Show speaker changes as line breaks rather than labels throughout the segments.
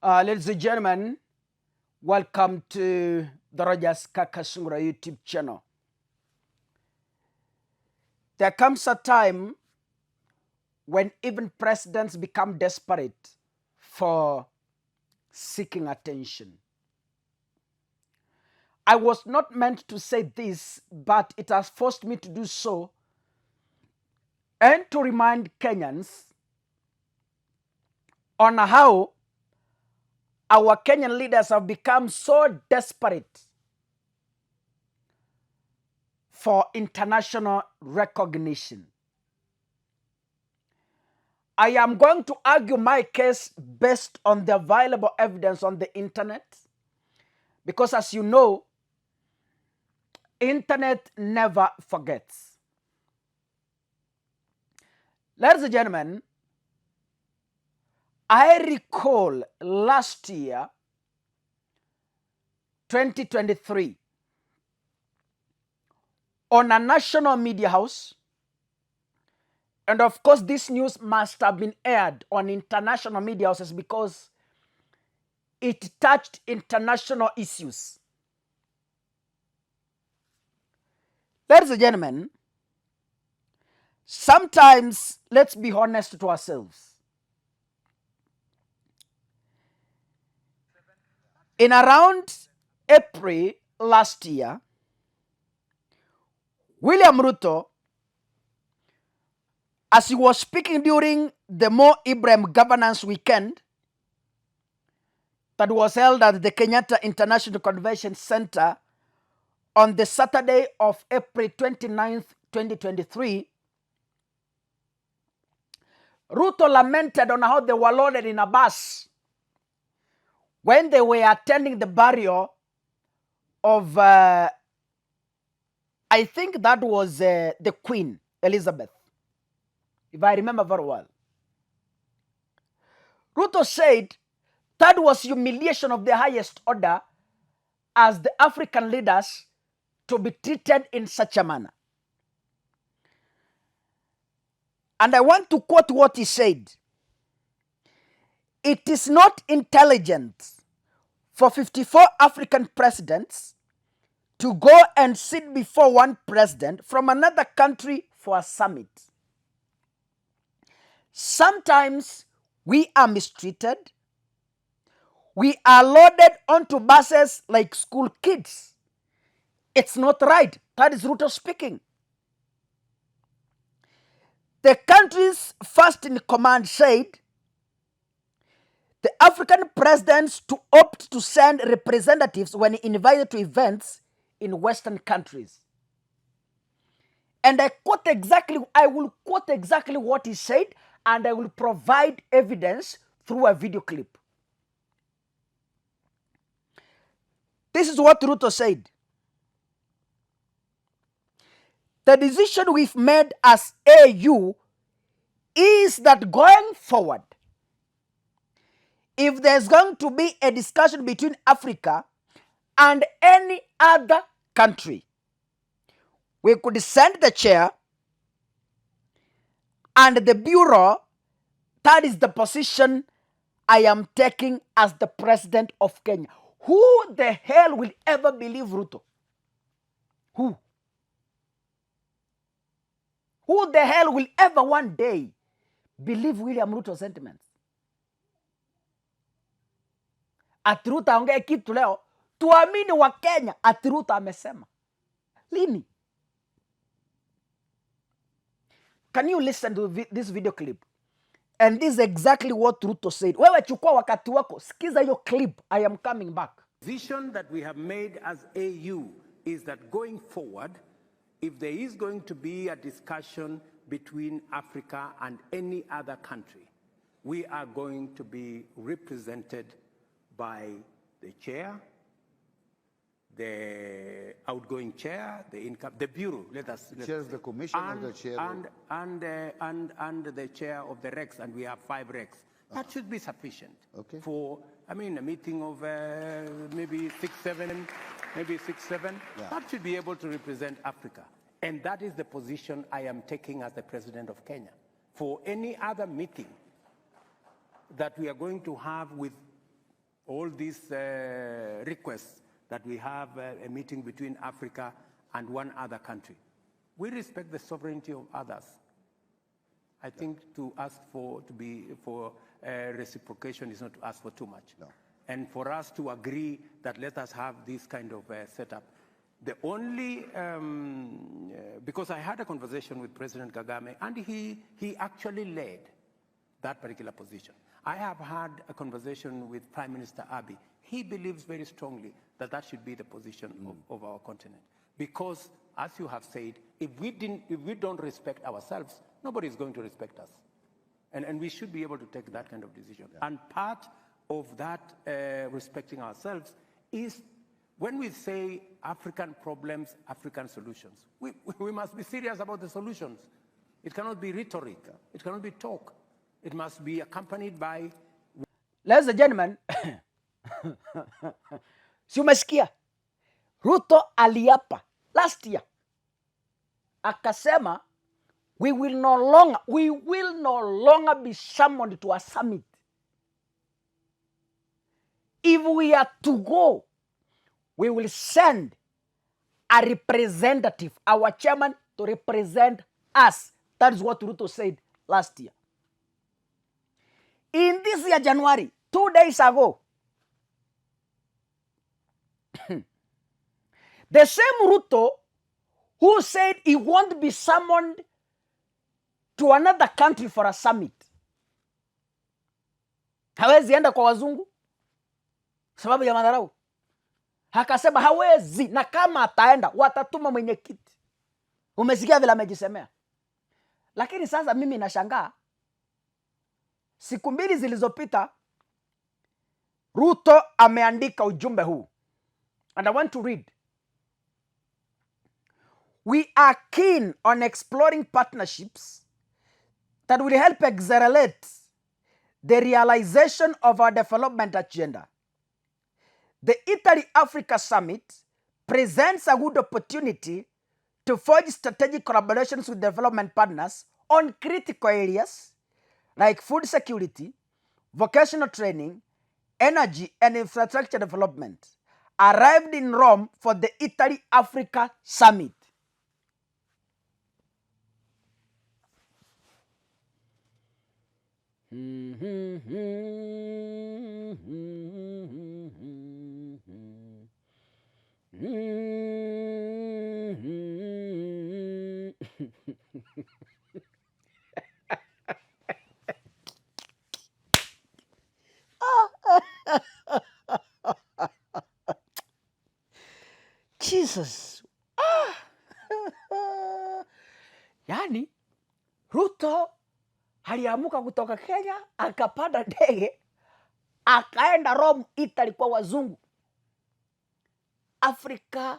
Ladies and gentlemen, welcome to the Rogers Kakasungura YouTube channel. There comes a time when even presidents become desperate for seeking attention. I was not meant to say this, but it has forced me to do so and to remind Kenyans on how our Kenyan leaders have become so desperate for international recognition. I am going to argue my case based on the available evidence on the internet, because as you know, internet never forgets. Ladies and gentlemen, I recall last year, 2023, on a national media house, and of course this news must have been aired on international media houses because it touched international issues. Ladies and gentlemen, sometimes let's be honest to ourselves. In around April last year, William Ruto, as he was speaking during the Mo Ibrahim Governance Weekend that was held at the Kenyatta International Convention Center on the Saturday of April 29th, 2023, Ruto lamented on how they were loaded in a bus when they were attending the burial of, I think that was the Queen Elizabeth, if I remember very well. Ruto said that was humiliation of the highest order as the African leaders to be treated in such a manner. And I want to quote what he said. It is not intelligent for 54 African presidents to go and sit before one president from another country for a summit. Sometimes we are mistreated. We are loaded onto buses like school kids. It's not right. That is Ruto speaking. The country's first in command said the African presidents to opt to send representatives when invited to events in Western countries. And I will quote exactly what he said, and I will provide evidence through a video clip. This is what Ruto said. The decision we've made as AU is that going forward, if there's going to be a discussion between Africa and any other country, we could send the chair and the bureau. That is the position I am taking as the president of Kenya. Who the hell will ever believe Ruto? Who? Who the hell will ever one day believe William Ruto's sentiments? Ati Ruto aongee kitu leo, tuamini wa Kenya ati Ruto amesema. Lini? Can you listen to this video clip? And this is exactly what Ruto said. Wewe chukua wakati wako, sikiza hiyo clip. I am coming back.
Vision that we have made as AU is that going forward, if there is going to be a discussion between Africa and any other country, we are going to be represented by the chair, the outgoing chair, the bureau.
The chair of the commission or the chair
and the chair of the Rex, and we have 5 Rex. That should be sufficient for, a meeting of maybe 6, 7, Yeah. That should be able to represent Africa. And that is the position I am taking as the president of Kenya. For any other meeting that we are going to have with all these requests that we have a meeting between Africa and one other country. We respect the sovereignty of others. I think to ask for reciprocation is not to ask for too much.
No.
And for us to agree that let us have this kind of setup. The only, because I had a conversation with President Kagame, and he actually led that particular position. I have had a conversation with Prime Minister Abiy. He believes very strongly that that should be the position of our continent. Because, as you have said, if we don't respect ourselves, nobody is going to respect us. And we should be able to take that kind of decision. Yeah. And part of that respecting ourselves is when we say African problems, African solutions. We must be serious about the solutions. It cannot be rhetoric. It cannot be talk. It must be accompanied by...
Ladies and gentlemen, si umesikia Ruto aliapa last year akasema we will no longer be summoned to a summit. If we are to go, we will send a representative, our chairman, to represent us. That is what Ruto said last year. In this year, January, 2 days ago, the same Ruto who said he won't be summoned to another country for a summit, hawezi enda kwa wazungu sababu ya madharau. Hakasema hawezi, na kama ataenda watatuma mwenyekiti. Umesikia vile amejisemea. Lakini sasa mimi nashangaa, siku mbili zilizopita Ruto ameandika ujumbe huu, and I want to read. We are keen on exploring partnerships that will help accelerate the realization of our development agenda. The Italy-Africa Summit presents a good opportunity to forge strategic collaborations with development partners on critical areas like food security, vocational training, energy, and infrastructure development. Arrived in Rome for the Italy-Africa Summit. Jesus. Yani, Ruto aliamuka kutoka Kenya, akapanda ndege, akaenda Rome, Italy kwa wazungu. Africa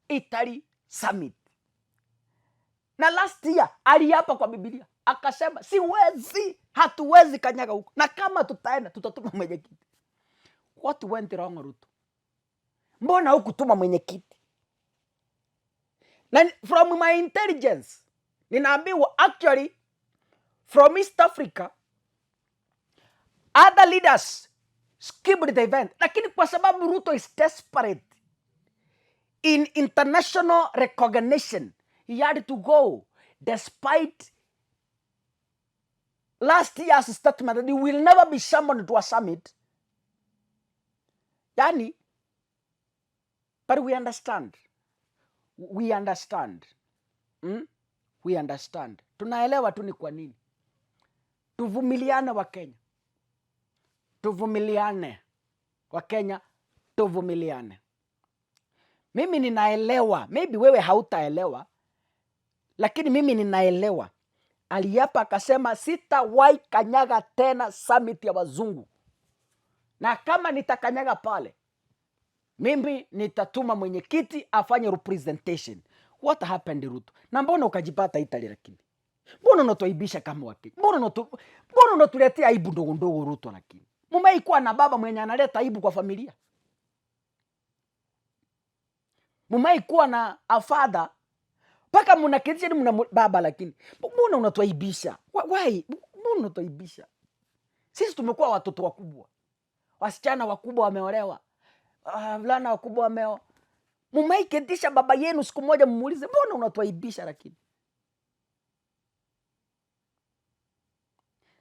Italy Summit. Na last year aliapa kwa Biblia, akasema hatuwezi kanyaga huko. Na kama tutaenda tutatuma mwenyekiti. What went wrong, Ruto? Mbona hukutuma mwenyekiti? Na from my intelligence, ninaambiwa actually from East Africa, other leaders skipped the event. Lakini kwa sababu Ruto is desperate in international recognition, he had to go despite last year's statement that he will never be summoned to a summit. Yani, but we understand. We understand. We understand. Tunaelewa tu ni kwa nini. Tuvumiliane wa Kenya. Tuvumiliane wa Kenya. Tuvumiliane. Mimi ninaelewa. Maybe wewe hautaelewa. Lakini mimi ninaelewa. Aliapa akasema sitawahi kanyaga tena summit ya wazungu. Na kama nitakanyaga pale, mimi nitatuma mwenyekiti afanye representation. What happened, Ruto? Na mbona ukajipata Italy lakini? Mbona unatuaibisha kama wake? Mbona unatuletea aibu ndogo ndogo, Ruto lakini? Mumeikuwa na baba mwenye analeta aibu kwa familia? Mumeikuwa na afadha paka mnaketisha ni mna baba lakini? Mbona unatuaibisha? Why? Mbona unatuaibisha? Sisi tumekuwa watoto wakubwa. wasichana wakubwa wameolewa, vulana wakubwa wameo. Mumaiketisha baba yenu siku moja mumuulize, mbona unatuaibisha?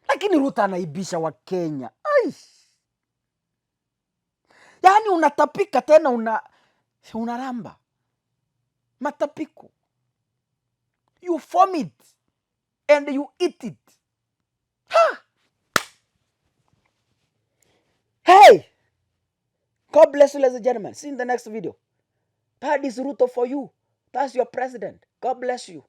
Lakini Ruto anaibisha wa Kenya. Yaani unatapika tena unaramba matapiko. You form it and you eat it. Hey, God bless you, ladies and gentlemen. See you in the next video. That is Ruto for you. That's your president. God bless you.